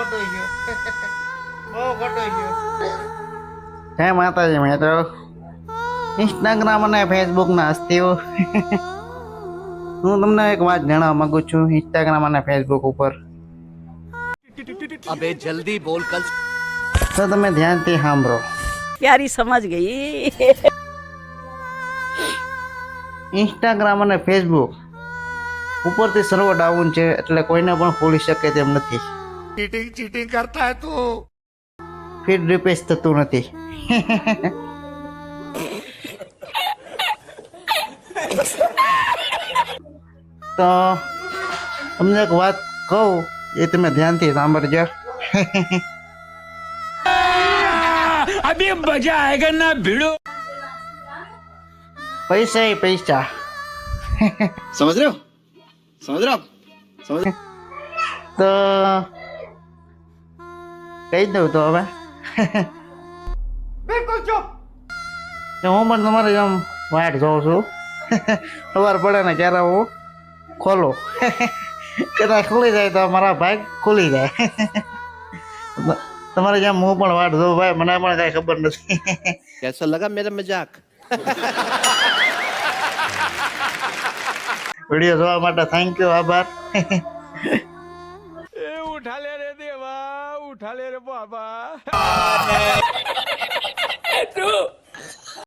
ખોટું ગયું બહુ ખોટું ગયું જય માતાજી મિત્રો ઇન્સ્ટાગ્રામ અને ફેસબુક ના હસ્તીઓ હું તમને એક વાત જણાવવા માંગુ છું ઇન્સ્ટાગ્રામ અને ફેસબુક ઉપર अबे जल्दी बोल कल તો તમે ધ્યાનથી સાંભળો प्यारी समझ गई ઇન્સ્ટાગ્રામ અને ફેસબુક ઉપરથી સર્વર ડાઉન છે એટલે કોઈને પણ ખોલી શકે તેમ નથી चीटिंग करता है तू ફીડ રિફ્રેશ થતું નથી તો તમને એક વાત કહું એ તમે ધ્યાનથી સાંભળજો अभी मजा आएगा ना भिड़ो પૈસા એ પૈસા समझ रहे हो તો કહી દઉં તો હવે બિલકુલ ચૂપ તો હું પણ તમારી આમ વાટ જોઉં છું સવાર પડે ને ક્યારે હું ખોલો કદાચ ખુલી જાય તો મારા ભાગ ખુલી જાય તમારે જેમ હું પણ વાટ જોઉં ભાઈ મને પણ કાંઈ ખબર નથી कैसा लगा मेरा मजाक વિડીયો જોવા માટે થેન્ક યુ આભાર उठा ले रे देवा उठा ले रे बाबा